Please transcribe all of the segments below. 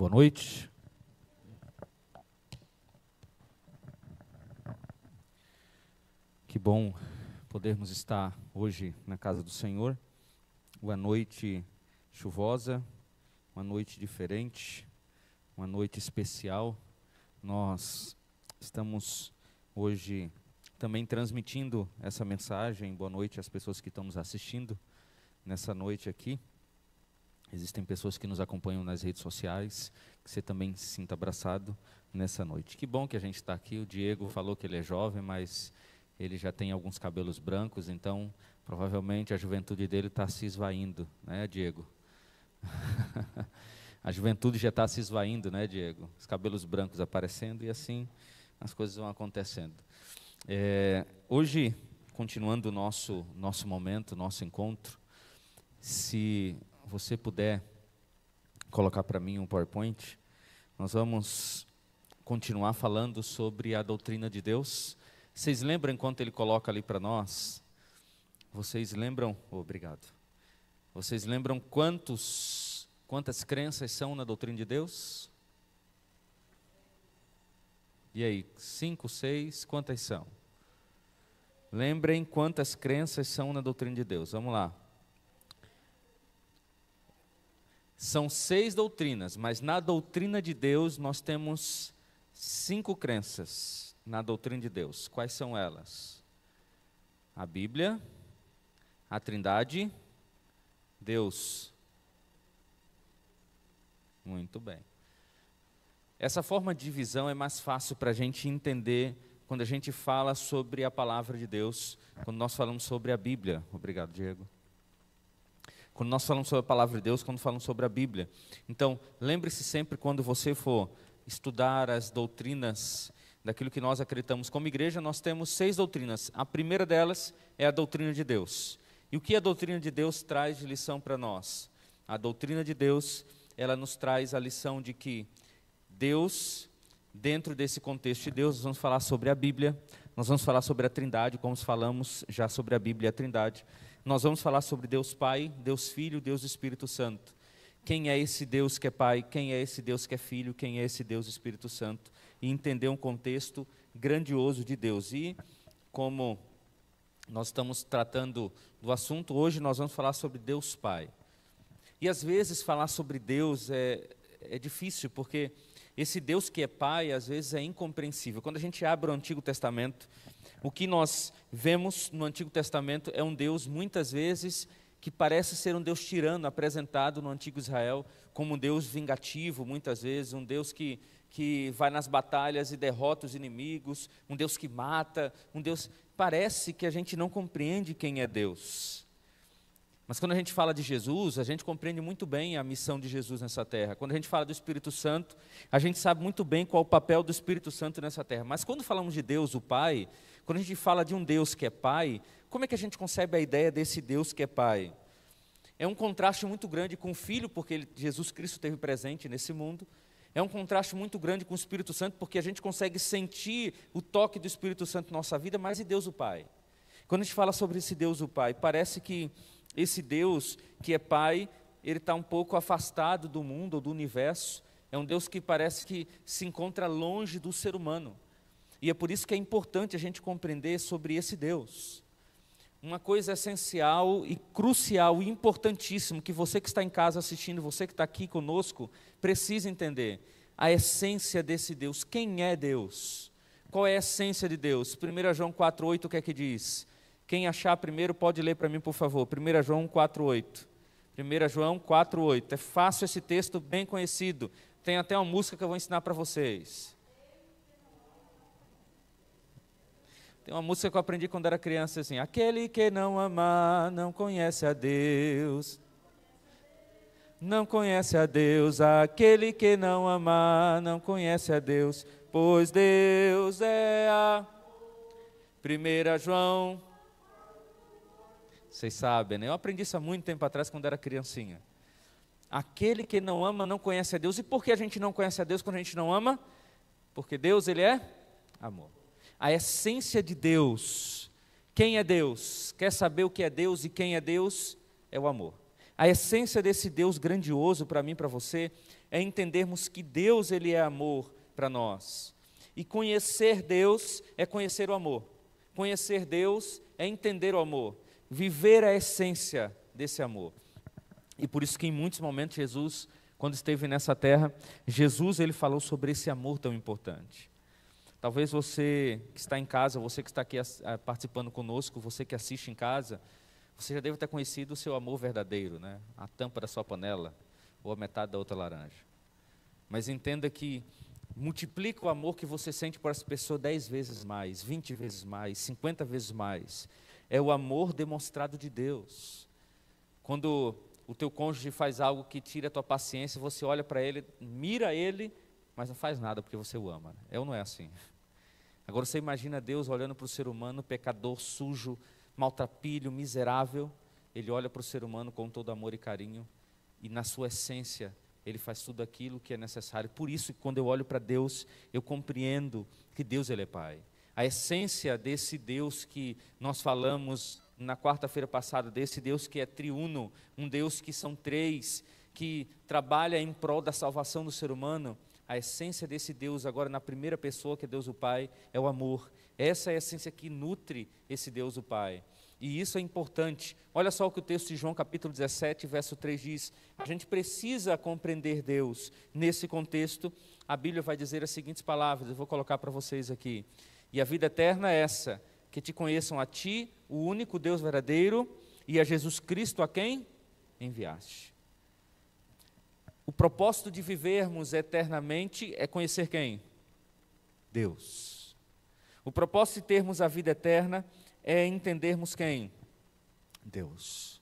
Boa noite. Que bom podermos estar hoje na casa do Senhor. Uma noite chuvosa, uma noite diferente, uma noite especial. Nós estamos hoje também transmitindo essa mensagem. Boa noite às pessoas que estão nos assistindo nessa noite aqui. Existem pessoas que nos acompanham nas redes sociais, que você também se sinta abraçado nessa noite. Que bom que a gente está aqui. O Diego falou que ele é jovem, mas ele já tem alguns cabelos brancos, então provavelmente a juventude dele está se esvaindo, né, Diego? A juventude já está se esvaindo, né, Diego? Os cabelos brancos aparecendo e assim as coisas vão acontecendo. Hoje, continuando o nosso momento, nosso encontro, se você puder colocar para mim um PowerPoint, nós vamos continuar falando sobre a doutrina de Deus. Vocês lembram, enquanto ele coloca ali para nós, vocês lembram, obrigado, vocês lembram quantas crenças são na doutrina de Deus? E aí, 5, 6, quantas são? Lembrem quantas crenças são na doutrina de Deus, vamos lá. São 6 doutrinas, mas na doutrina de Deus nós temos 5 crenças na doutrina de Deus. Quais são elas? A Bíblia, a Trindade, Deus. Muito bem. Essa forma de divisão é mais fácil para a gente entender quando a gente fala sobre a palavra de Deus, quando nós falamos sobre a Bíblia. Obrigado, Diego. Quando nós falamos sobre a palavra de Deus, quando falamos sobre a Bíblia. Então, lembre-se sempre, quando você for estudar as doutrinas daquilo que nós acreditamos como igreja, nós temos 6 doutrinas. A primeira delas é a doutrina de Deus. E o que a doutrina de Deus traz de lição para nós? A doutrina de Deus, ela nos traz a lição de que Deus, dentro desse contexto de Deus, nós vamos falar sobre a Bíblia, nós vamos falar sobre a Trindade, como falamos já sobre a Bíblia e a Trindade. Nós vamos falar sobre Deus Pai, Deus Filho, Deus Espírito Santo. Quem é esse Deus que é Pai, quem é esse Deus que é Filho, quem é esse Deus Espírito Santo. E entender um contexto grandioso de Deus. E como nós estamos tratando do assunto, hoje nós vamos falar sobre Deus Pai. E às vezes falar sobre Deus é difícil, porque esse Deus que é Pai, às vezes é incompreensível. Quando a gente abre o Antigo Testamento, o que nós vemos no Antigo Testamento é um Deus, muitas vezes, que parece ser um Deus tirano, apresentado no Antigo Israel como um Deus vingativo, muitas vezes, um Deus que vai nas batalhas e derrota os inimigos, um Deus que mata, um Deus... Parece que a gente não compreende quem é Deus. Mas quando a gente fala de Jesus, a gente compreende muito bem a missão de Jesus nessa terra. Quando a gente fala do Espírito Santo, a gente sabe muito bem qual o papel do Espírito Santo nessa terra. Mas quando falamos de Deus, o Pai, quando a gente fala de um Deus que é Pai, como é que a gente concebe a ideia desse Deus que é Pai? É um contraste muito grande com o Filho, porque Jesus Cristo esteve presente nesse mundo. É um contraste muito grande com o Espírito Santo, porque a gente consegue sentir o toque do Espírito Santo na nossa vida, mas e Deus o Pai? Quando a gente fala sobre esse Deus o Pai, parece que esse Deus que é Pai, ele está um pouco afastado do mundo ou do universo. É um Deus que parece que se encontra longe do ser humano. E é por isso que é importante a gente compreender sobre esse Deus. Uma coisa essencial e crucial e importantíssima, que você que está em casa assistindo, você que está aqui conosco, precisa entender. A essência desse Deus. Quem é Deus? Qual é a essência de Deus? 1 João 4,8, o que é que diz? Quem achar primeiro pode ler para mim, por favor. 1 João 4,8. 1 João 4,8. É fácil esse texto, bem conhecido. Tem até uma música que eu vou ensinar para vocês. Tem uma música que eu aprendi quando era criança, assim: aquele que não ama, não conhece a Deus. Não conhece a Deus. Aquele que não ama, não conhece a Deus. Pois Deus é a... 1 João... Vocês sabem, né? Eu aprendi isso há muito tempo atrás, quando era criancinha. Aquele que não ama, não conhece a Deus. E por que a gente não conhece a Deus quando a gente não ama? Porque Deus, Ele é amor. A essência de Deus. Quem é Deus? Quer saber o que é Deus e quem é Deus? É o amor. A essência desse Deus grandioso para mim e para você é entendermos que Deus, Ele é amor para nós. E conhecer Deus é conhecer o amor. Conhecer Deus é entender o amor. Viver a essência desse amor. E por isso que em muitos momentos Jesus, quando esteve nessa terra, Jesus ele falou sobre esse amor tão importante. Talvez você que está em casa, você que está aqui participando conosco, você que assiste em casa, você já deve ter conhecido o seu amor verdadeiro, né? A tampa da sua panela ou a metade da outra laranja. Mas entenda que multiplica o amor que você sente por essa pessoa 10 vezes mais, 20 vezes mais, 50 vezes mais. É o amor demonstrado de Deus. Quando o teu cônjuge faz algo que tira a tua paciência, você olha para ele, mira ele, mas não faz nada porque você o ama. É ou não é assim? Agora você imagina Deus olhando para o ser humano, pecador, sujo, maltrapilho, miserável. Ele olha para o ser humano com todo amor e carinho, e na sua essência, Ele faz tudo aquilo que é necessário. Por isso, quando eu olho para Deus, eu compreendo que Deus Ele é Pai. A essência desse Deus que nós falamos na quarta-feira passada, desse Deus que é triuno, um Deus que são três, que trabalha em prol da salvação do ser humano, a essência desse Deus, agora na primeira pessoa, que é Deus o Pai, é o amor. Essa é a essência que nutre esse Deus o Pai. E isso é importante. Olha só o que o texto de João capítulo 17, verso 3 diz. A gente precisa compreender Deus. Nesse contexto, a Bíblia vai dizer as seguintes palavras, eu vou colocar para vocês aqui. E a vida eterna é essa, que te conheçam a ti, o único Deus verdadeiro, e a Jesus Cristo a quem enviaste. O propósito de vivermos eternamente é conhecer quem? Deus. O propósito de termos a vida eterna é entendermos quem? Deus.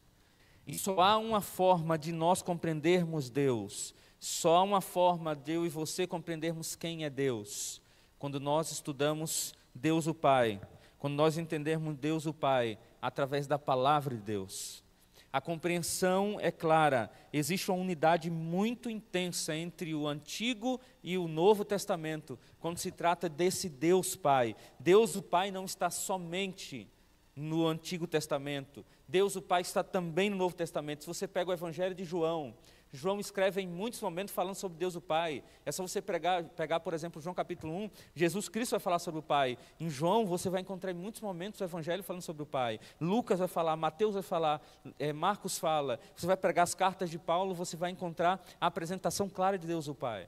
E só há uma forma de nós compreendermos Deus, só há uma forma de eu e você compreendermos quem é Deus, quando nós estudamos Deus o Pai, quando nós entendermos Deus o Pai através da palavra de Deus. A compreensão é clara, existe uma unidade muito intensa entre o Antigo e o Novo Testamento, quando se trata desse Deus Pai. Deus o Pai não está somente no Antigo Testamento, Deus o Pai está também no Novo Testamento. Se você pega o Evangelho de João, João escreve em muitos momentos falando sobre Deus o Pai. É só você pegar, por exemplo, João capítulo 1, Jesus Cristo vai falar sobre o Pai. Em João você vai encontrar em muitos momentos o Evangelho falando sobre o Pai. Lucas vai falar, Mateus vai falar, Marcos fala. Você vai pegar as cartas de Paulo, você vai encontrar a apresentação clara de Deus o Pai.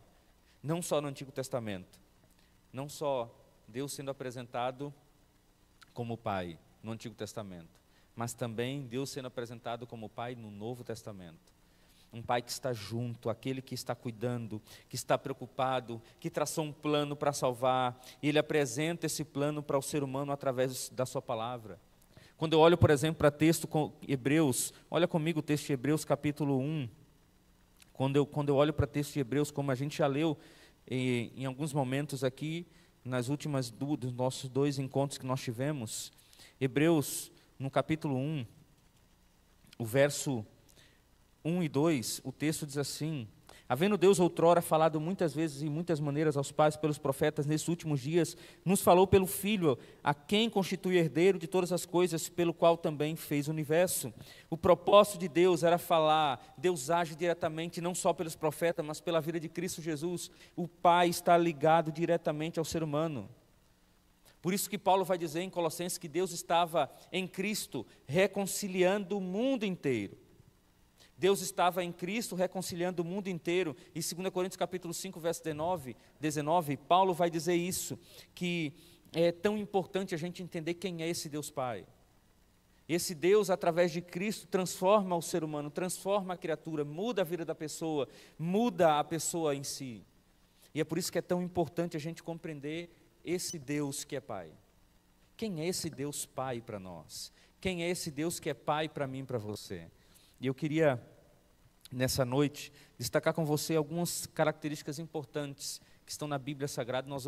Não só no Antigo Testamento. Não só Deus sendo apresentado como Pai no Antigo Testamento, mas também Deus sendo apresentado como Pai no Novo Testamento. Um Pai que está junto, aquele que está cuidando, que está preocupado, que traçou um plano para salvar, e Ele apresenta esse plano para o ser humano através da sua palavra. Quando eu olho, por exemplo, para texto com Hebreus, olha comigo o texto de Hebreus capítulo 1, quando eu olho para o texto de Hebreus, como a gente já leu em alguns momentos aqui, nas últimas dos nossos 2 encontros que nós tivemos, Hebreus, no capítulo 1, o verso 1 e 2, o texto diz assim: havendo Deus outrora falado muitas vezes e muitas maneiras aos pais pelos profetas, nesses últimos dias, nos falou pelo Filho, a quem constitui herdeiro de todas as coisas, pelo qual também fez o universo. O propósito de Deus era falar, Deus age diretamente, não só pelos profetas, mas pela vida de Cristo Jesus. O Pai está ligado diretamente ao ser humano. Por isso que Paulo vai dizer em Colossenses que Deus estava em Cristo, reconciliando o mundo inteiro. Deus estava em Cristo reconciliando o mundo inteiro. Em 2 Coríntios capítulo 5, verso 19, Paulo vai dizer isso, que é tão importante a gente entender quem é esse Deus Pai. Esse Deus, através de Cristo, transforma o ser humano, transforma a criatura, muda a vida da pessoa, muda a pessoa em si. E é por isso que é tão importante a gente compreender esse Deus que é Pai. Quem é esse Deus Pai para nós? Quem é esse Deus que é Pai para mim e para você? E eu queria, nessa noite, destacar com você algumas características importantes que estão na Bíblia Sagrada. Nós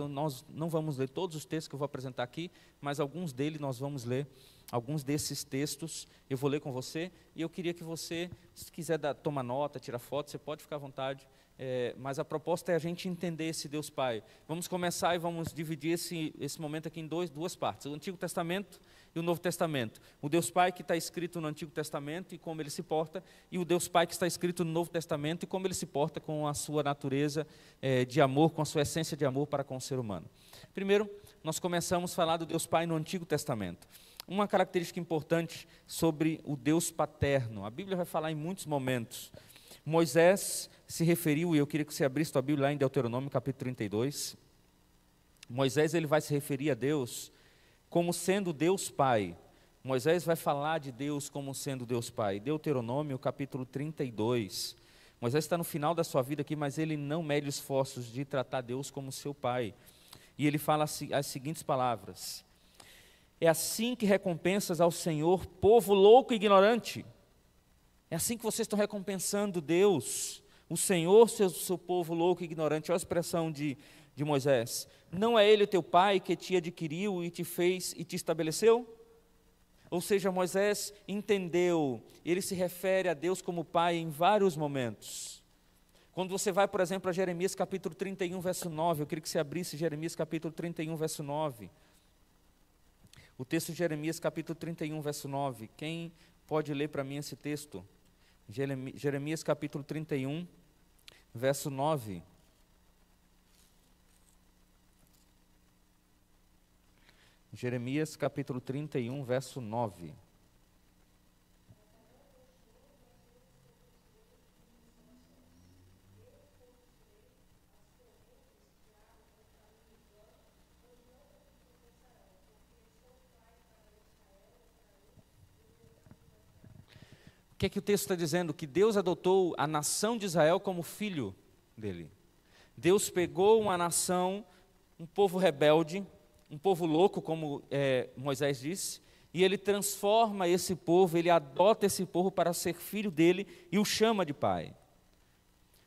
não vamos ler todos os textos que eu vou apresentar aqui, mas alguns deles nós vamos ler. Alguns desses textos eu vou ler com você. E eu queria que você, se quiser tomar nota, tirar foto, você pode ficar à vontade. mas a proposta é a gente entender esse Deus Pai. Vamos começar e vamos dividir esse momento aqui em duas partes, o Antigo Testamento e o Novo Testamento. O Deus Pai que está escrito no Antigo Testamento e como ele se porta, e o Deus Pai que está escrito no Novo Testamento e como ele se porta com a sua natureza de amor, com a sua essência de amor para com o ser humano. Primeiro, nós começamos a falar do Deus Pai no Antigo Testamento. Uma característica importante sobre o Deus paterno, a Bíblia vai falar em muitos momentos. Moisés se referiu, e eu queria que você abrisse a Bíblia lá em Deuteronômio capítulo 32. Moisés ele vai se referir a Deus como sendo Deus Pai. Moisés vai falar de Deus como sendo Deus Pai. Deuteronômio capítulo 32. Moisés está no final da sua vida aqui, mas ele não mede esforços de tratar Deus como seu Pai. E ele fala as seguintes palavras: é assim que recompensas ao Senhor, povo louco e ignorante. É assim que vocês estão recompensando Deus, o Senhor, seu povo louco e ignorante. Olha a expressão de Moisés. Não é Ele o teu pai que te adquiriu e te fez e te estabeleceu? Ou seja, Moisés entendeu, ele se refere a Deus como pai em vários momentos. Quando você vai, por exemplo, a Jeremias capítulo 31, verso 9, eu queria que você abrisse Jeremias capítulo 31, verso 9. O texto de Jeremias capítulo 31, verso 9. Quem pode ler para mim esse texto? Jeremias capítulo 31, verso 9. Jeremias capítulo 31, verso 9. O que é que o texto está dizendo? Que Deus adotou a nação de Israel como filho dele. Deus pegou uma nação, um povo rebelde, um povo louco, como Moisés disse, e ele transforma esse povo, ele adota esse povo para ser filho dele e o chama de pai.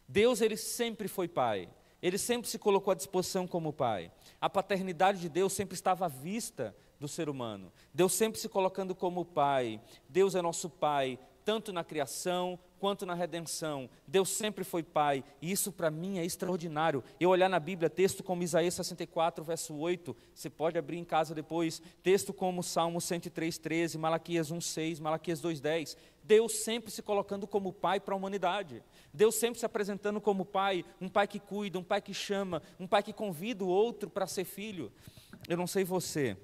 Deus, ele sempre foi pai, ele sempre se colocou à disposição como pai. A paternidade de Deus sempre estava à vista do ser humano. Deus sempre se colocando como pai. Deus é nosso pai, tanto na criação quanto na redenção. Deus sempre foi pai, e isso para mim é extraordinário. Eu olhar na Bíblia, texto como Isaías 64, verso 8, você pode abrir em casa depois, texto como Salmo 103, 13, Malaquias 1, 6, Malaquias 2, 10, Deus sempre se colocando como pai para a humanidade. Deus sempre se apresentando como pai, um pai que cuida, um pai que chama, um pai que convida o outro para ser filho. Eu não sei você,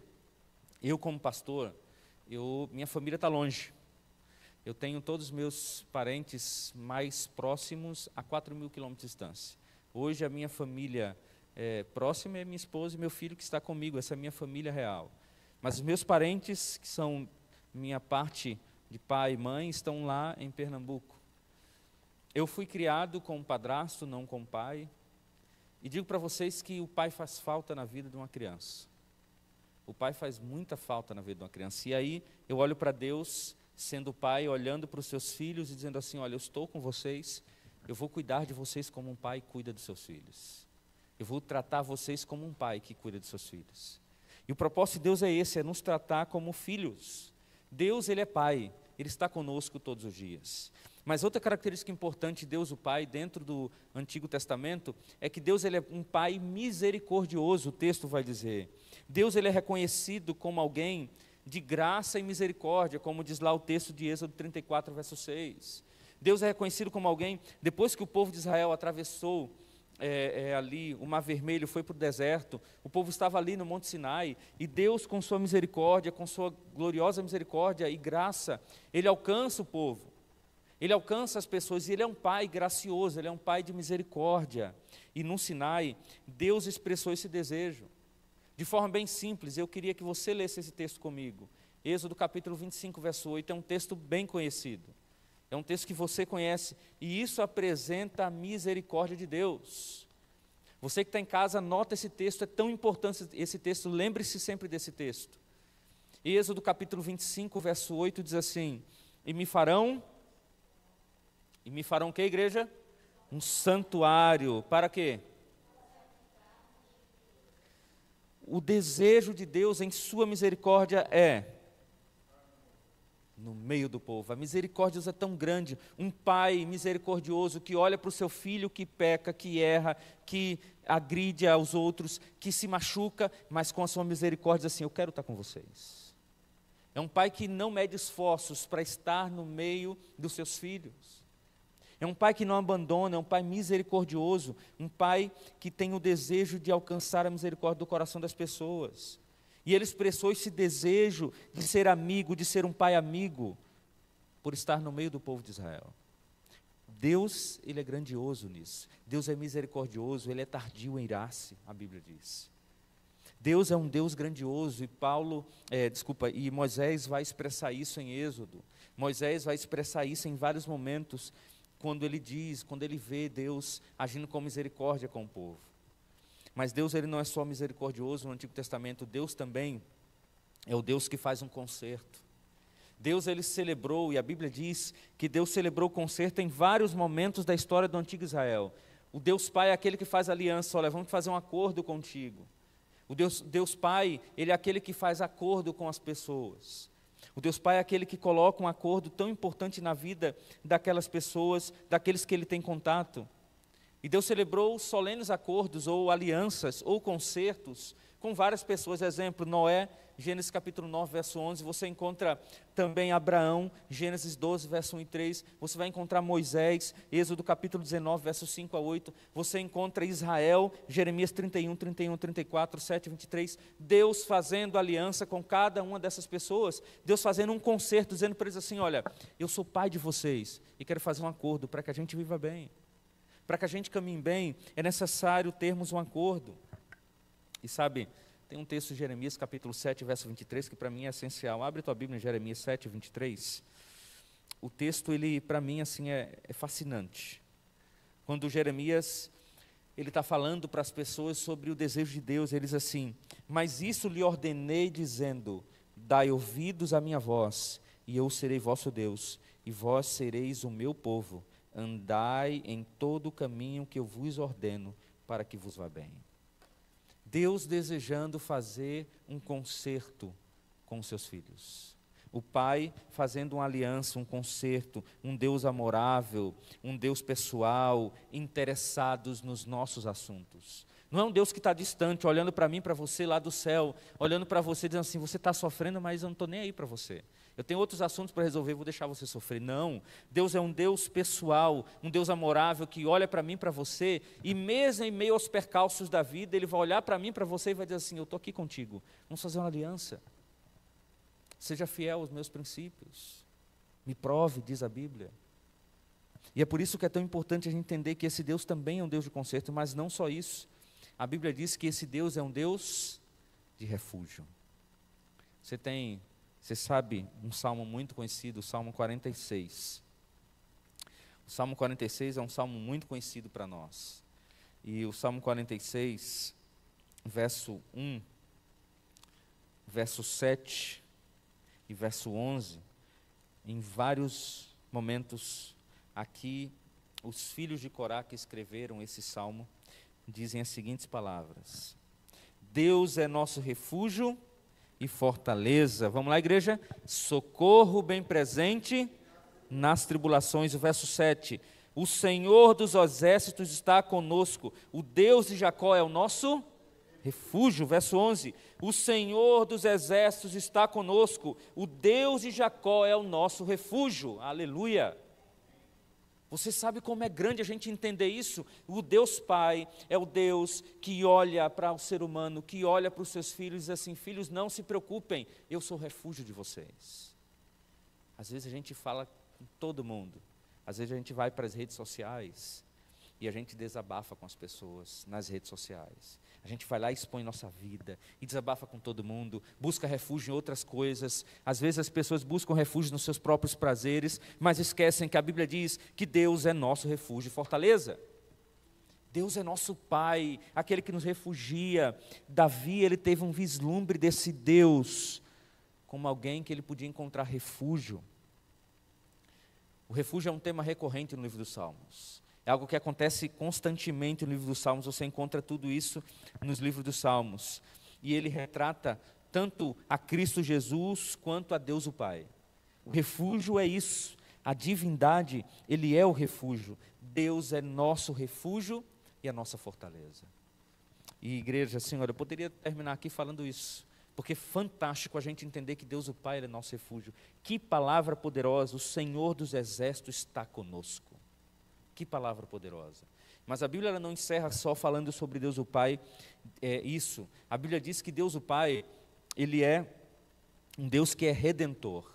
eu como pastor, minha família está longe. Eu tenho todos os meus parentes mais próximos a 4.000 quilômetros de distância. Hoje a minha família próxima é minha esposa e meu filho que está comigo, essa é a minha família real. Mas os meus parentes, que são minha parte de pai e mãe, estão lá em Pernambuco. Eu fui criado com um padrasto, não com pai, e digo para vocês que o pai faz falta na vida de uma criança. O pai faz muita falta na vida de uma criança. E aí eu olho para Deus, sendo pai, olhando para os seus filhos e dizendo assim: olha, eu estou com vocês, eu vou cuidar de vocês como um pai cuida dos seus filhos. Eu vou tratar vocês como um pai que cuida dos seus filhos. E o propósito de Deus é esse, é nos tratar como filhos. Deus, ele é pai, ele está conosco todos os dias. Mas outra característica importante de Deus, o Pai, dentro do Antigo Testamento, é que Deus, ele é um Pai misericordioso, o texto vai dizer. Deus, ele é reconhecido como alguém de graça e misericórdia, como diz lá o texto de Êxodo 34, verso 6. Deus é reconhecido como alguém, depois que o povo de Israel atravessou ali o Mar Vermelho, foi para o deserto, o povo estava ali no Monte Sinai, e Deus, com sua misericórdia, com sua gloriosa misericórdia e graça, ele alcança o povo. Ele alcança as pessoas, e ele é um pai gracioso, ele é um pai de misericórdia. E no Sinai, Deus expressou esse desejo. De forma bem simples, eu queria que você lesse esse texto comigo. Êxodo capítulo 25, verso 8, é um texto bem conhecido. É um texto que você conhece, e isso apresenta a misericórdia de Deus. Você que está em casa, anota esse texto, é tão importante esse texto, lembre-se sempre desse texto. Êxodo capítulo 25, verso 8, diz assim: E me farão o que, igreja? Um santuário, para quê? O desejo de Deus em sua misericórdia é no meio do povo. A misericórdia de Deus é tão grande, um pai misericordioso que olha para o seu filho que peca, que erra, que agride aos outros, que se machuca, mas com a sua misericórdia diz assim, eu quero estar com vocês. É um pai que não mede esforços para estar no meio dos seus filhos. É um pai que não abandona, é um pai misericordioso, um pai que tem o desejo de alcançar a misericórdia do coração das pessoas. E ele expressou esse desejo de ser amigo, de ser um pai amigo, por estar no meio do povo de Israel. Deus, ele é grandioso nisso. Deus é misericordioso, ele é tardio em irar-se, a Bíblia diz. Deus é um Deus grandioso e Moisés vai expressar isso em Êxodo. Moisés vai expressar isso em vários momentos, quando ele vê Deus agindo com misericórdia com o povo. Mas Deus, ele não é só misericordioso no Antigo Testamento, Deus também é o Deus que faz um concerto. Deus, ele celebrou, e a Bíblia diz que Deus celebrou o concerto em vários momentos da história do Antigo Israel. O Deus Pai é aquele que faz aliança, olha, vamos fazer um acordo contigo. O Deus Pai, ele é aquele que faz acordo com as pessoas. O Deus Pai é aquele que coloca um acordo tão importante na vida daquelas pessoas, daqueles que ele tem contato. E Deus celebrou solenes acordos, ou alianças, ou concertos, com várias pessoas. Exemplo, Noé, Gênesis capítulo 9, verso 11. Você encontra também Abraão, Gênesis 12, verso 1 e 3. Você vai encontrar Moisés, Êxodo capítulo 19, versos 5 a 8. Você encontra Israel, Jeremias 31, 34, 7 e 23. Deus fazendo aliança com cada uma dessas pessoas. Deus fazendo um concerto, dizendo para eles assim, olha, eu sou pai de vocês e quero fazer um acordo para que a gente viva bem. Para que a gente caminhe bem, é necessário termos um acordo. E sabe, tem um texto de Jeremias, capítulo 7, verso 23, que para mim é essencial. Abre tua Bíblia em Jeremias 7, 23. O texto, ele, para mim, assim, é fascinante. Quando Jeremias, ele está falando para as pessoas sobre o desejo de Deus, ele diz assim, mas isso lhe ordenei dizendo, dai ouvidos à minha voz, e eu serei vosso Deus, e vós sereis o meu povo. Andai em todo o caminho que eu vos ordeno, para que vos vá bem. Deus desejando fazer um concerto com os seus filhos. O Pai fazendo uma aliança, um concerto, um Deus amorável, um Deus pessoal, interessados nos nossos assuntos. Não é um Deus que está distante, olhando para mim, para você lá do céu, olhando para você, dizendo assim, você está sofrendo, mas eu não estou nem aí para você. Eu tenho outros assuntos para resolver, vou deixar você sofrer. Não, Deus é um Deus pessoal, um Deus amorável, que olha para mim, para você, e mesmo em meio aos percalços da vida, Ele vai olhar para mim, para você, e vai dizer assim, eu estou aqui contigo, vamos fazer uma aliança. Seja fiel aos meus princípios, me prove, diz a Bíblia. E é por isso que é tão importante a gente entender que esse Deus também é um Deus de conserto, mas não só isso. A Bíblia diz que esse Deus é um Deus de refúgio. Você sabe um salmo muito conhecido, o Salmo 46. O Salmo 46 é um salmo muito conhecido para nós. E o Salmo 46, verso 1, verso 7 e verso 11, em vários momentos aqui, os filhos de Corá que escreveram esse salmo, dizem as seguintes palavras: Deus é nosso refúgio e fortaleza. Vamos lá, igreja? Socorro bem presente nas tribulações. O verso 7. O Senhor dos exércitos está conosco. O Deus de Jacó é o nosso refúgio. Verso 11. O Senhor dos exércitos está conosco. O Deus de Jacó é o nosso refúgio. Aleluia. Você sabe como é grande a gente entender isso? O Deus Pai é o Deus que olha para o ser humano, que olha para os seus filhos e diz assim, filhos, não se preocupem, eu sou o refúgio de vocês. Às vezes a gente fala com todo mundo, às vezes a gente vai para as redes sociais e a gente desabafa com as pessoas nas redes sociais. A gente vai lá e expõe nossa vida, e desabafa com todo mundo, busca refúgio em outras coisas. Às vezes as pessoas buscam refúgio nos seus próprios prazeres, mas esquecem que a Bíblia diz que Deus é nosso refúgio e fortaleza. Deus é nosso Pai, aquele que nos refugia. Davi, ele teve um vislumbre desse Deus, como alguém que ele podia encontrar refúgio. O refúgio é um tema recorrente no livro dos Salmos. É algo que acontece constantemente no livro dos Salmos, você encontra tudo isso nos livros dos Salmos. E ele retrata tanto a Cristo Jesus quanto a Deus o Pai. O refúgio é isso. A divindade, Ele é o refúgio. Deus é nosso refúgio e a nossa fortaleza. E igreja, Senhor, eu poderia terminar aqui falando isso, porque é fantástico a gente entender que Deus o Pai é nosso refúgio. Que palavra poderosa, o Senhor dos Exércitos está conosco. Que palavra poderosa. Mas a Bíblia ela não encerra só falando sobre Deus o Pai, isso. A Bíblia diz que Deus o Pai, Ele é um Deus que é redentor.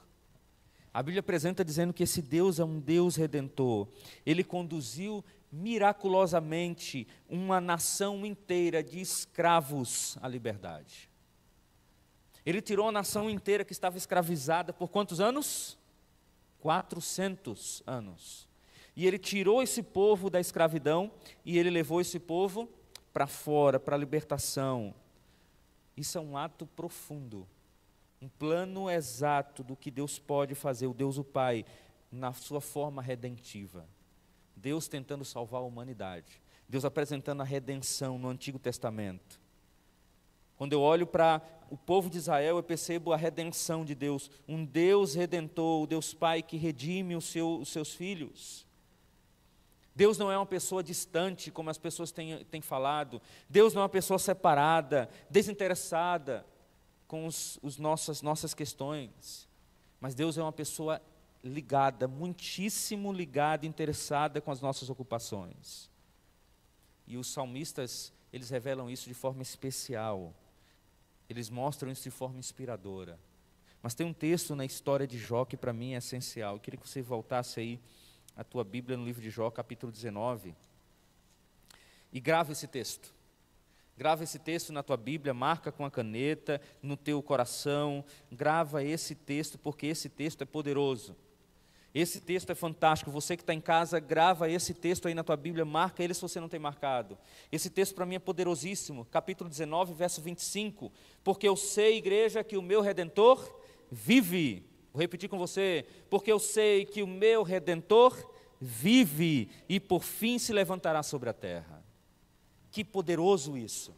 A Bíblia apresenta dizendo que esse Deus é um Deus redentor. Ele conduziu miraculosamente uma nação inteira de escravos à liberdade. Ele tirou a nação inteira que estava escravizada por quantos anos? 400 anos. E ele tirou esse povo da escravidão e ele levou esse povo para fora, para a libertação. Isso é um ato profundo. Um plano exato do que Deus pode fazer, o Deus o Pai, na sua forma redentiva. Deus tentando salvar a humanidade. Deus apresentando a redenção no Antigo Testamento. Quando eu olho para o povo de Israel, eu percebo a redenção de Deus. Um Deus redentor, o Deus Pai que redime os seus filhos. Deus não é uma pessoa distante, como as pessoas têm falado. Deus não é uma pessoa separada, desinteressada com nossas questões, mas Deus é uma pessoa ligada, muitíssimo ligada, interessada com as nossas ocupações. E os salmistas, eles revelam isso de forma especial, eles mostram isso de forma inspiradora. Mas tem um texto na história de Jó que para mim é essencial. Eu queria que você voltasse aí a tua Bíblia no livro de Jó, capítulo 19, e grave esse texto. Grava esse texto na tua Bíblia, marca com a caneta, no teu coração, grava esse texto, porque esse texto é poderoso. Esse texto é fantástico. Você que está em casa, grava esse texto aí na tua Bíblia, marca ele se você não tem marcado. Esse texto para mim é poderosíssimo, capítulo 19, verso 25. Porque eu sei, igreja, que o meu Redentor vive. Vou repetir com você. Porque eu sei que o meu Redentor vive e por fim se levantará sobre a terra. Que poderoso isso,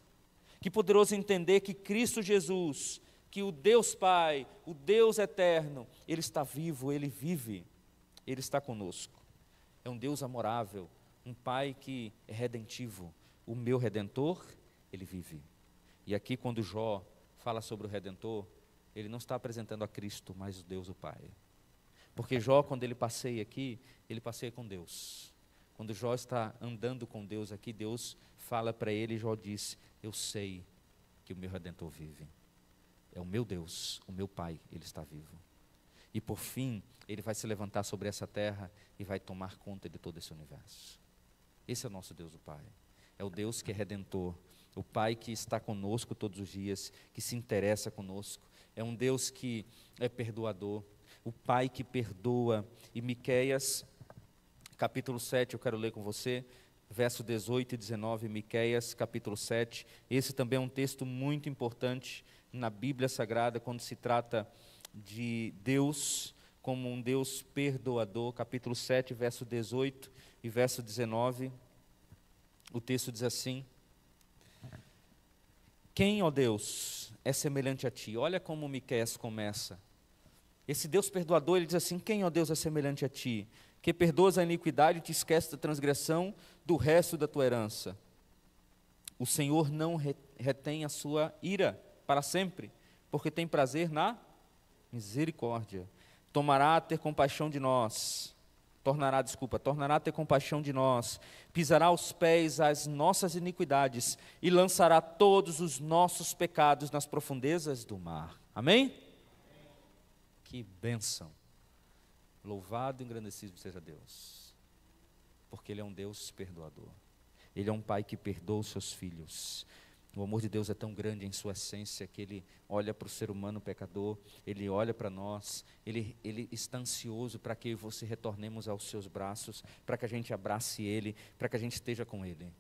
que poderoso entender que Cristo Jesus, que o Deus Pai, o Deus eterno, Ele está vivo, Ele vive, Ele está conosco. É um Deus amorável, um Pai que é redentivo. O meu Redentor, Ele vive. E aqui quando Jó fala sobre o Redentor, ele não está apresentando a Cristo, mas o Deus o Pai. Porque Jó, quando ele passeia aqui, ele passeia com Deus. Quando Jó está andando com Deus aqui, Deus fala para ele, e Jó diz, eu sei que o meu Redentor vive. É o meu Deus, o meu Pai, Ele está vivo. E por fim, Ele vai se levantar sobre essa terra e vai tomar conta de todo esse universo. Esse é o nosso Deus, o Pai. É o Deus que é Redentor, o Pai que está conosco todos os dias, que se interessa conosco. É um Deus que é perdoador, o Pai que perdoa. E Miqueias, capítulo 7, eu quero ler com você, verso 18 e 19, Miqueias, capítulo 7. Esse também é um texto muito importante na Bíblia Sagrada, quando se trata de Deus como um Deus perdoador. Capítulo 7, verso 18 e verso 19, o texto diz assim: quem, ó Deus, é semelhante a ti? Olha como Miqueias começa. Esse Deus perdoador, ele diz assim: quem, ó Deus, é semelhante a ti? Que perdoas a iniquidade e te esqueces da transgressão do resto da tua herança. O Senhor não retém a sua ira para sempre, porque tem prazer na misericórdia. Tornará a ter compaixão de nós, pisará aos pés as nossas iniquidades e lançará todos os nossos pecados nas profundezas do mar. Amém? Que bênção. Louvado e engrandecido seja Deus, porque Ele é um Deus perdoador. Ele é um Pai que perdoa os seus filhos. O amor de Deus é tão grande em sua essência que Ele olha para o ser humano pecador, Ele olha para nós, Ele está ansioso para que você retornemos aos seus braços, para que a gente abrace Ele, para que a gente esteja com Ele.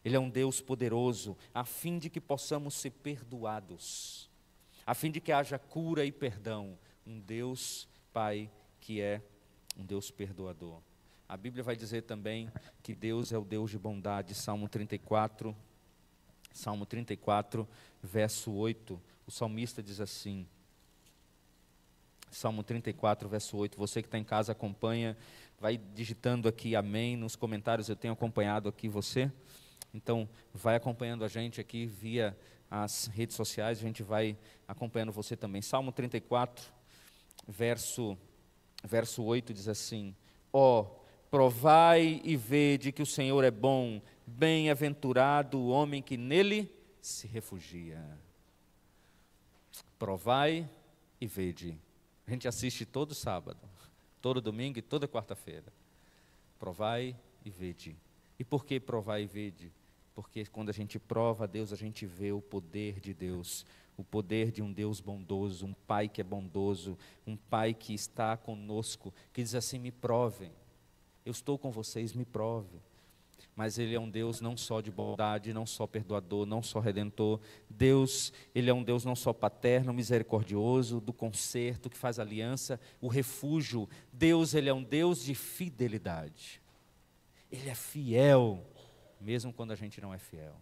Ele é um Deus poderoso, a fim de que possamos ser perdoados, a fim de que haja cura e perdão. Um Deus Pai que é um Deus perdoador. A Bíblia vai dizer também que Deus é o Deus de bondade. Salmo 34, verso 8, o salmista diz assim: Salmo 34, verso 8. Você que está em casa acompanha, vai digitando aqui amém nos comentários. Eu tenho acompanhado aqui você. Então, vai acompanhando a gente aqui via as redes sociais. A gente vai acompanhando você também. Salmo 34, verso 8 diz assim: ó, provai e vede que o Senhor é bom, bem-aventurado o homem que nele se refugia. Provai e vede. A gente assiste todo sábado, todo domingo e toda quarta-feira. Provai e vede. E por que provai e vede? Porque quando a gente prova a Deus, a gente vê o poder de Deus, o poder de um Deus bondoso, um Pai que é bondoso, um Pai que está conosco, que diz assim: me provem, eu estou com vocês, me prove. Mas Ele é um Deus não só de bondade, não só perdoador, não só redentor. Deus, Ele é um Deus não só paterno, misericordioso, do conserto, que faz aliança, o refúgio. Deus, Ele é um Deus de fidelidade. Ele é fiel, mesmo quando a gente não é fiel.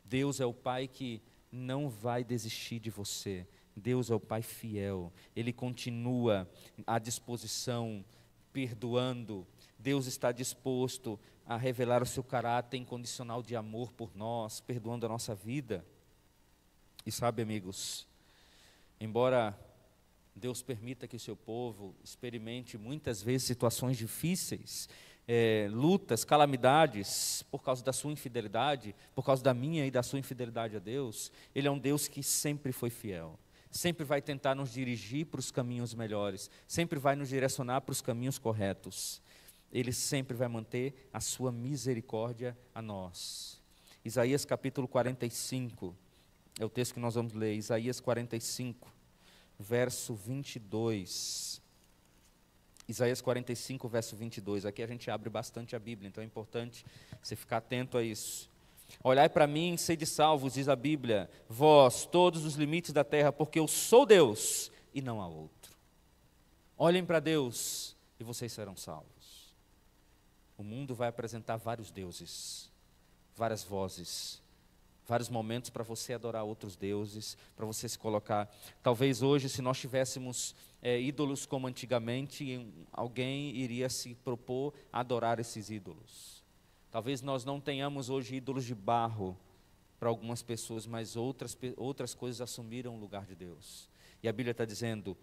Deus é o Pai que não vai desistir de você. Deus é o Pai fiel. Ele continua à disposição, perdoando. Deus está disposto a revelar o seu caráter incondicional de amor por nós, perdoando a nossa vida. E sabe, amigos, embora Deus permita que o seu povo experimente muitas vezes situações difíceis, lutas, calamidades, por causa da sua infidelidade, por causa da minha e da sua infidelidade a Deus, Ele é um Deus que sempre foi fiel. Sempre vai tentar nos dirigir para os caminhos melhores, sempre vai nos direcionar para os caminhos corretos. Ele sempre vai manter a sua misericórdia a nós. Isaías capítulo 45, é o texto que nós vamos ler. Isaías 45, verso 22. Isaías 45, verso 22. Aqui a gente abre bastante a Bíblia, então é importante você ficar atento a isso. Olhai para mim, sede salvos, diz a Bíblia, vós, todos os limites da terra, porque eu sou Deus e não há outro. Olhem para Deus e vocês serão salvos. O mundo vai apresentar vários deuses, várias vozes, vários momentos para você adorar outros deuses, para você se colocar. Talvez hoje, se nós tivéssemos ídolos como antigamente, alguém iria se propor a adorar esses ídolos. Talvez nós não tenhamos hoje ídolos de barro para algumas pessoas, mas outras coisas assumiram o lugar de Deus. E a Bíblia está dizendo: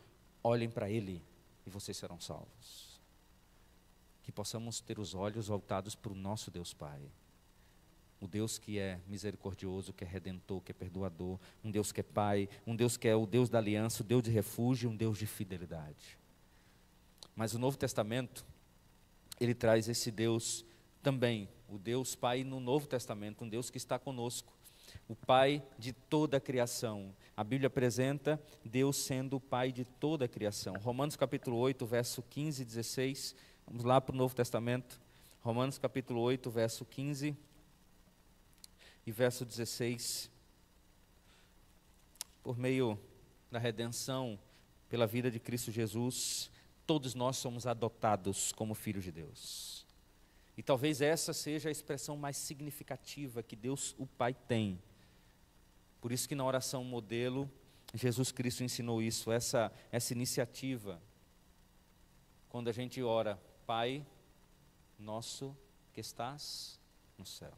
olhem para Ele e vocês serão salvos. Que possamos ter os olhos voltados para o nosso Deus Pai. O Deus que é misericordioso, que é redentor, que é perdoador, um Deus que é Pai, um Deus que é o Deus da aliança, o Deus de refúgio, um Deus de fidelidade. Mas o Novo Testamento, ele traz esse Deus também, o Deus Pai no Novo Testamento, um Deus que está conosco, o Pai de toda a criação. A Bíblia apresenta Deus sendo o Pai de toda a criação. Romanos capítulo 8, verso 15 e 16, vamos lá para o Novo Testamento, Romanos capítulo 8, verso 15 e verso 16. Por meio da redenção, pela vida de Cristo Jesus, todos nós somos adotados como filhos de Deus. E talvez essa seja a expressão mais significativa que Deus, o Pai, tem. Por isso que na oração modelo, Jesus Cristo ensinou isso, essa iniciativa. Quando a gente ora, Pai nosso que estás no céu.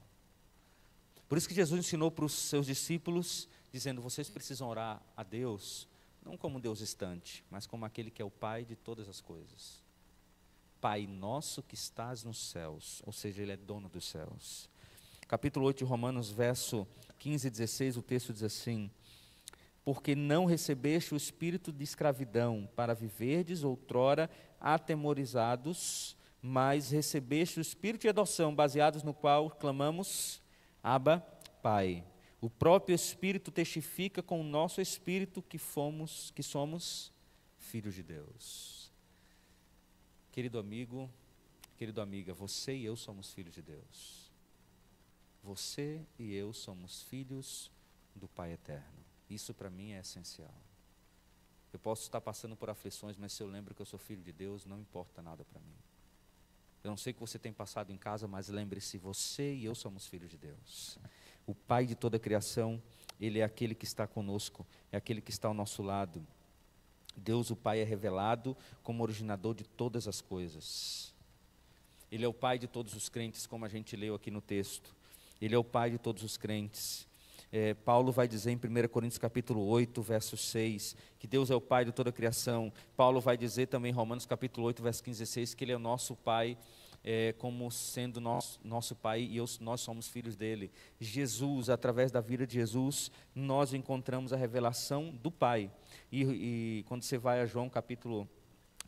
Por isso que Jesus ensinou para os seus discípulos, dizendo: vocês precisam orar a Deus, não como um Deus distante, mas como aquele que é o Pai de todas as coisas. Pai nosso que estás nos céus, ou seja, Ele é dono dos céus. Capítulo 8 de Romanos, verso 15 e 16, o texto diz assim: porque não recebeste o espírito de escravidão para viverdes outrora atemorizados, mas recebeste o espírito de adoção, baseados no qual clamamos: Abba, Pai. O próprio Espírito testifica com o nosso espírito que somos filhos de Deus. Querido amigo, querida amiga, você e eu somos filhos de Deus. Você e eu somos filhos do Pai Eterno. Isso para mim é essencial. Eu posso estar passando por aflições, mas se eu lembro que eu sou filho de Deus, não importa nada para mim. Eu não sei o que você tem passado em casa, mas lembre-se, você e eu somos filhos de Deus. O Pai de toda a criação, Ele é aquele que está conosco, é aquele que está ao nosso lado. Deus o Pai é revelado como originador de todas as coisas. Ele é o Pai de todos os crentes, como a gente leu aqui no texto. Ele é o Pai de todos os crentes. Paulo vai dizer em 1 Coríntios capítulo 8, verso 6, que Deus é o Pai de toda a criação. Paulo vai dizer também em Romanos capítulo 8, verso 15 e 16, que Ele é o nosso Pai, como sendo nosso Pai, e nós somos filhos dEle. Jesus, através da vida de Jesus, nós encontramos a revelação do Pai. E quando você vai a João capítulo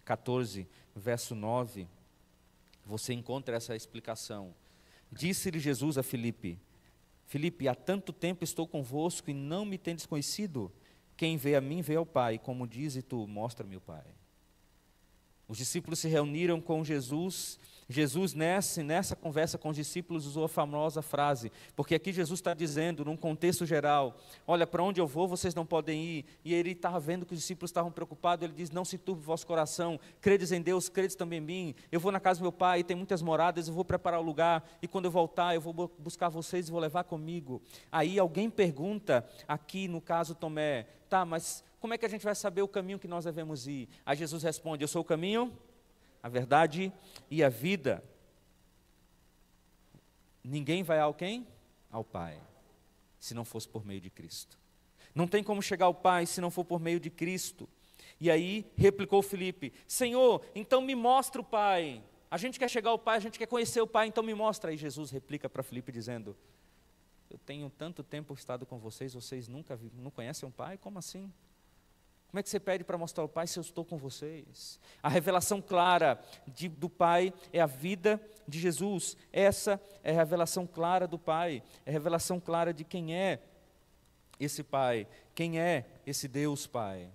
14, verso 9, você encontra essa explicação. Disse-lhe Jesus a Filipe: Filipe, há tanto tempo estou convosco e não me tendes conhecido? Quem vê a mim, vê ao Pai. Como diz tu, mostra-me o Pai. Os discípulos se reuniram com Jesus. Jesus, nessa conversa com os discípulos, usou a famosa frase, porque aqui Jesus está dizendo, num contexto geral, olha, para onde eu vou, vocês não podem ir. E ele estava vendo que os discípulos estavam preocupados, ele diz, não se turbe o vosso coração, credes em Deus, credes também em mim. Eu vou na casa do meu Pai, tem muitas moradas, eu vou preparar o lugar, e quando eu voltar, eu vou buscar vocês e vou levar comigo. Aí alguém pergunta, aqui no caso Tomé, tá, mas como é que a gente vai saber o caminho que nós devemos ir? Aí Jesus responde, eu sou o caminho, a verdade e a vida. Ninguém vai ao quem? Ao Pai, se não fosse por meio de Cristo. Não tem como chegar ao Pai se não for por meio de Cristo. E aí replicou Filipe, Senhor, então me mostra o Pai. A gente quer chegar ao Pai, a gente quer conhecer o Pai, então me mostra. Aí Jesus replica para Filipe dizendo, eu tenho tanto tempo estado com vocês não conhecem o Pai? Como assim? Como é que você pede para mostrar o Pai se eu estou com vocês? A revelação clara do Pai é a vida de Jesus. Essa é a revelação clara do Pai. É a revelação clara de quem é esse Pai. Quem é esse Deus Pai.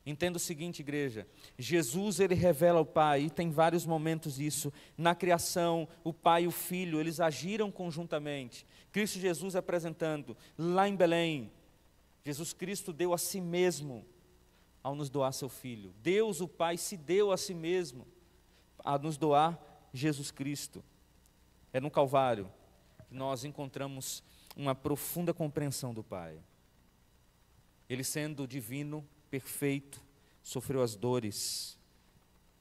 Entenda o seguinte, igreja. Jesus, Ele revela o Pai. E tem vários momentos disso. Na criação, o Pai e o Filho, eles agiram conjuntamente. Cristo Jesus apresentando. Lá em Belém, Jesus Cristo deu a si mesmo ao nos doar seu Filho. Deus, o Pai, se deu a si mesmo a nos doar Jesus Cristo. É no Calvário que nós encontramos uma profunda compreensão do Pai. Ele sendo divino, perfeito, sofreu as dores,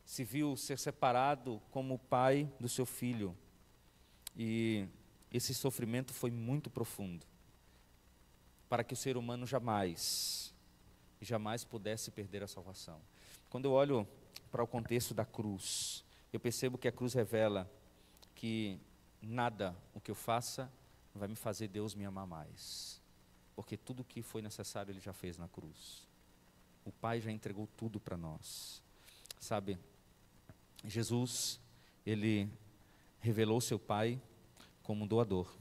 se viu ser separado como pai do seu Filho. E esse sofrimento foi muito profundo, para que o ser humano jamais pudesse perder a salvação. Quando eu olho para o contexto da cruz, eu percebo que a cruz revela que nada o que eu faça vai me fazer Deus me amar mais, porque tudo o que foi necessário Ele já fez na cruz. O Pai já entregou tudo para nós. Sabe, Jesus, Ele revelou seu Pai como um doador.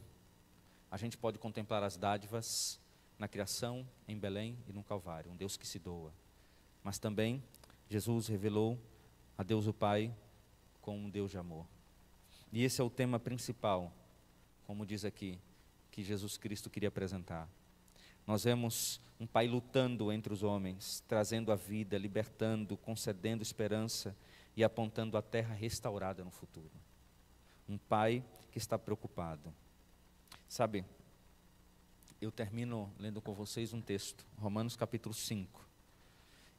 A gente pode contemplar as dádivas na criação, em Belém e no Calvário, um Deus que se doa. Mas também Jesus revelou a Deus o Pai como um Deus de amor. E esse é o tema principal, como diz aqui, que Jesus Cristo queria apresentar. Nós vemos um Pai lutando entre os homens, trazendo a vida, libertando, concedendo esperança e apontando a terra restaurada no futuro. Um Pai que está preocupado. Sabe, eu termino lendo com vocês um texto, Romanos capítulo 5.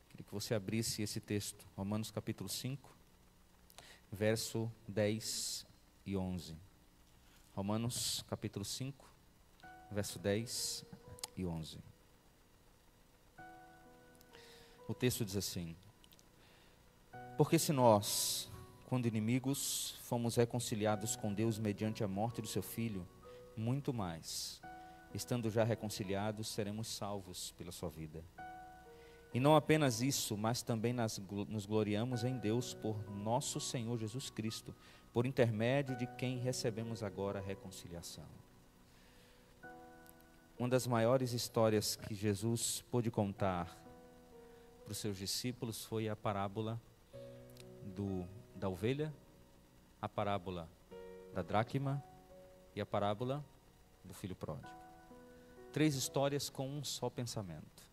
Queria que você abrisse esse texto, Romanos capítulo 5, verso 10 e 11. Romanos capítulo 5, verso 10 e 11. O texto diz assim: porque se nós, quando inimigos, fomos reconciliados com Deus mediante a morte do seu Filho, muito mais, estando já reconciliados, seremos salvos pela sua vida. E não apenas isso, mas também nos gloriamos em Deus por nosso Senhor Jesus Cristo, por intermédio de quem recebemos agora a reconciliação. Uma das maiores histórias que Jesus pôde contar para os seus discípulos foi a parábola da ovelha, a parábola da dracma e a parábola do filho pródigo. 3 histórias com um só pensamento.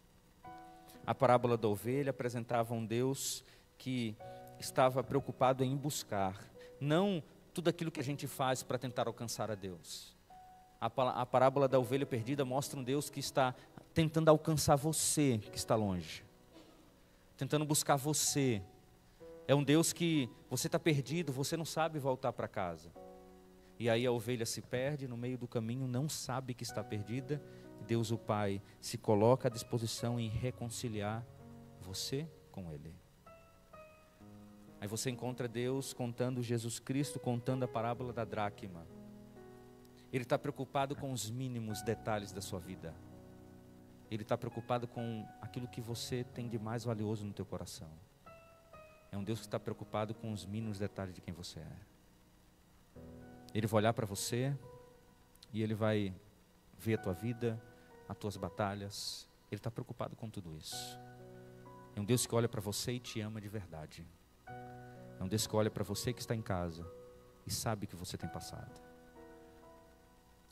A parábola da ovelha apresentava um Deus que estava preocupado em buscar, não tudo aquilo que a gente faz para tentar alcançar a Deus. A parábola da ovelha perdida mostra um Deus que está tentando alcançar você, que está longe. tentando buscar você. É um Deus que você está perdido, você não sabe voltar para casa. E aí a ovelha se perde no meio do caminho, não sabe que está perdida. Deus o Pai se coloca à disposição em reconciliar você com Ele. Aí você encontra Deus contando Jesus Cristo, contando a parábola da dracma. Ele está preocupado com os mínimos detalhes da sua vida. Ele está preocupado com aquilo que você tem de mais valioso no teu coração. É um Deus que está preocupado com os mínimos detalhes de quem você é. Ele vai olhar para você e Ele vai ver a tua vida, as tuas batalhas. Ele está preocupado com tudo isso. É um Deus que olha para você e te ama de verdade. É um Deus que olha para você que está em casa e sabe que você tem passado.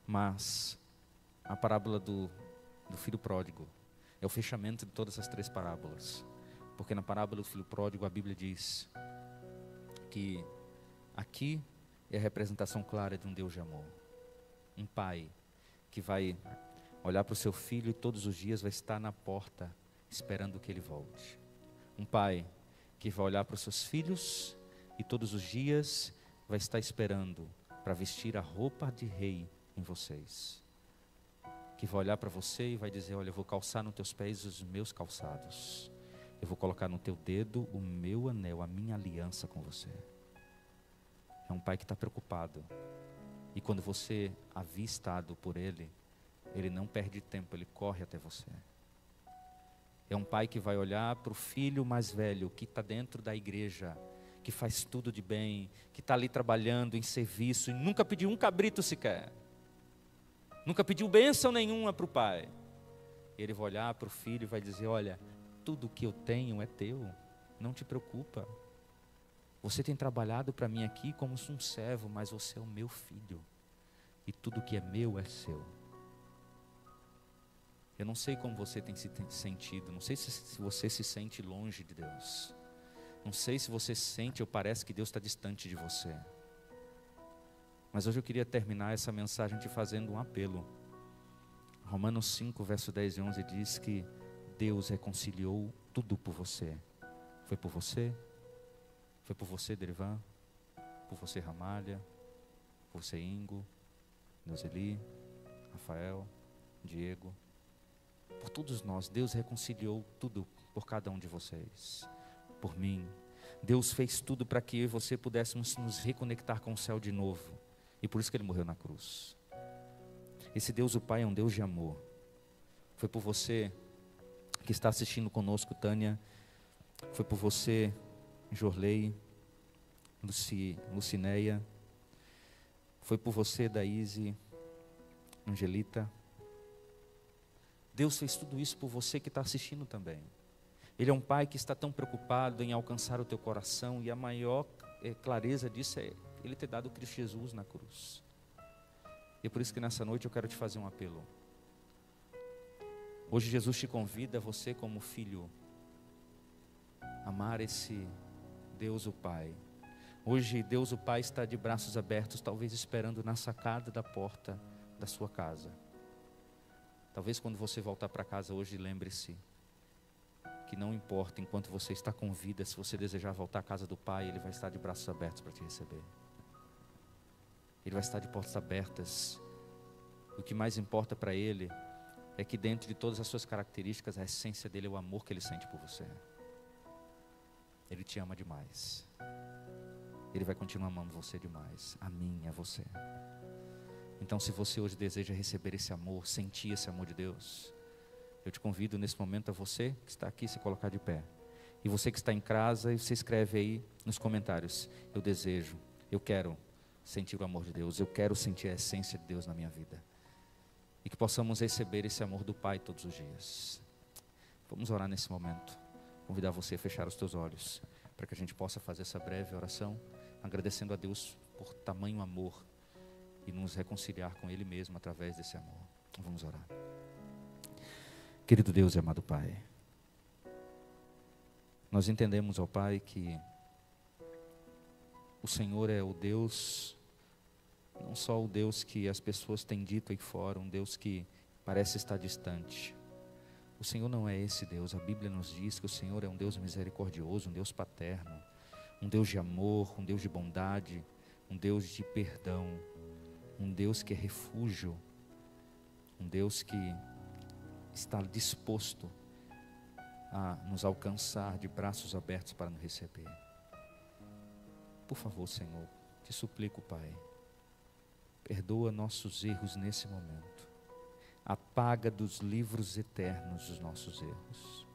Mas a parábola do filho pródigo é o fechamento de todas as 3 parábolas. Porque na parábola do filho pródigo a Bíblia diz que aqui é a representação clara de um Deus de amor. Um pai que vai olhar para o seu filho e todos os dias vai estar na porta esperando que ele volte. Um pai que vai olhar para os seus filhos e todos os dias vai estar esperando para vestir a roupa de rei em vocês. Que vai olhar para você e vai dizer: olha, eu vou calçar nos teus pés os meus calçados. Eu vou colocar no teu dedo o meu anel, a minha aliança com você. É um pai que está preocupado. E quando você é avistado por ele, ele não perde tempo, ele corre até você. É um pai que vai olhar para o filho mais velho, que está dentro da igreja, que faz tudo de bem, que está ali trabalhando em serviço, e nunca pediu um cabrito sequer. Nunca pediu bênção nenhuma para o pai. E ele vai olhar para o filho e vai dizer: olha, tudo que eu tenho é teu, não te preocupa. Você tem trabalhado para mim aqui como um servo, mas você é o meu filho. E tudo que é meu é seu. Eu não sei como você tem se sentido, não sei se você se sente longe de Deus. Não sei se você sente ou parece que Deus está distante de você. Mas hoje eu queria terminar essa mensagem te fazendo um apelo. Romanos 5, verso 10 e 11 diz que Deus reconciliou tudo por você. Foi por você? Foi por você, Derivan? Por você, Ramalha? Por você, Ingo? Neuzeli? Rafael? Diego? Por todos nós, Deus reconciliou tudo por cada um de vocês. Por mim. Deus fez tudo para que eu e você pudéssemos nos reconectar com o céu de novo. E por isso que Ele morreu na cruz. Esse Deus, o Pai, é um Deus de amor. Foi por você que está assistindo conosco, Tânia. Foi por você, Jorley, Lucinéia. Foi por você, Daíse, Angelita. Deus fez tudo isso por você que está assistindo também. Ele é um pai que está tão preocupado em alcançar o teu coração, e a maior clareza disso é Ele ter dado Cristo Jesus na cruz. E é por isso que nessa noite eu quero te fazer um apelo. Hoje Jesus te convida, você como filho, amar esse Deus o Pai. Hoje Deus o Pai está de braços abertos, talvez esperando na sacada da porta da sua casa. Talvez quando você voltar para casa hoje, lembre-se que não importa enquanto você está com vida, se você desejar voltar à casa do Pai, Ele vai estar de braços abertos para te receber. Ele vai estar de portas abertas. O que mais importa para Ele é que dentro de todas as suas características, a essência dele é o amor que Ele sente por você. Ele te ama demais. Ele vai continuar amando você demais. A mim, a você. Então, se você hoje deseja receber esse amor, sentir esse amor de Deus, eu te convido nesse momento, a você que está aqui, se colocar de pé. E você que está em casa, você escreve aí nos comentários: eu desejo, eu quero sentir o amor de Deus, eu quero sentir a essência de Deus na minha vida. E que possamos receber esse amor do Pai todos os dias. Vamos orar nesse momento. Convidar você a fechar os teus olhos, para que a gente possa fazer essa breve oração, agradecendo a Deus por tamanho amor e nos reconciliar com Ele mesmo através desse amor. Vamos orar. Querido Deus e amado Pai, nós entendemos, ó Pai, que o Senhor é o Deus, não só o Deus que as pessoas têm dito aí fora, um Deus que parece estar distante. O O Senhor não é esse Deus. A Bíblia nos diz que o Senhor é um Deus misericordioso, um Deus paterno, um Deus de amor, um Deus de bondade, um Deus de perdão, um Deus que é refúgio, um Deus que está disposto a nos alcançar de braços abertos para nos receber. Por favor, Senhor, te suplico, Pai, perdoa nossos erros nesse momento. Apaga dos livros eternos os nossos erros.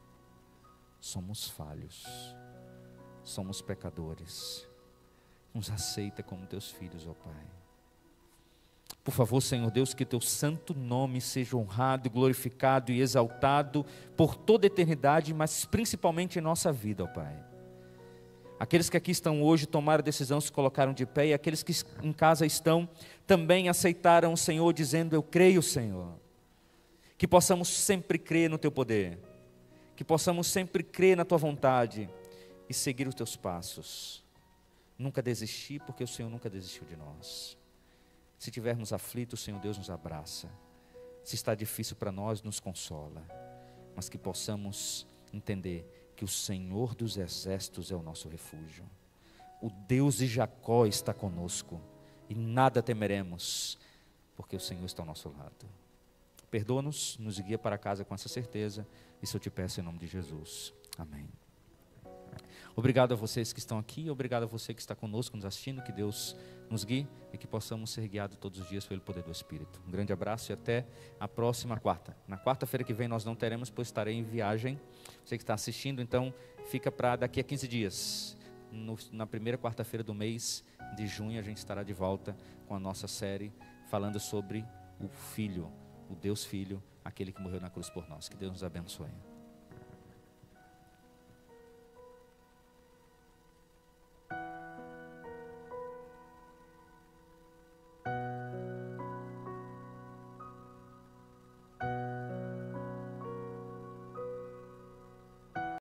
Somos falhos, somos pecadores. Nos aceita como teus filhos, ó Pai. Por favor, Senhor Deus, que teu santo nome seja honrado, glorificado e exaltado por toda a eternidade, mas principalmente em nossa vida, ó Pai. Aqueles que aqui estão hoje tomaram a decisão, se colocaram de pé, e aqueles que em casa estão, também aceitaram o Senhor, dizendo: eu creio, Senhor. Que possamos sempre crer no teu poder, que possamos sempre crer na tua vontade e seguir os teus passos. Nunca desistir, porque o Senhor nunca desistiu de nós. Se tivermos aflitos, o Senhor Deus nos abraça. Se está difícil para nós, nos consola. Mas que possamos entender que o Senhor dos exércitos é o nosso refúgio. O Deus de Jacó está conosco e nada temeremos, porque o Senhor está ao nosso lado. Perdoa-nos, nos guia para casa com essa certeza. Isso eu te peço em nome de Jesus. Amém. Obrigado a vocês que estão aqui, obrigado a você que está conosco, nos assistindo, que Deus nos guie e que possamos ser guiados todos os dias pelo poder do Espírito. Um grande abraço e até a próxima quarta. Na quarta-feira que vem nós não teremos, pois estarei em viagem. Você que está assistindo, então fica para daqui a 15 dias. Na primeira quarta-feira do mês de junho a gente estará de volta com a nossa série falando sobre o Filho, o Deus Filho, aquele que morreu na cruz por nós. Que Deus nos abençoe.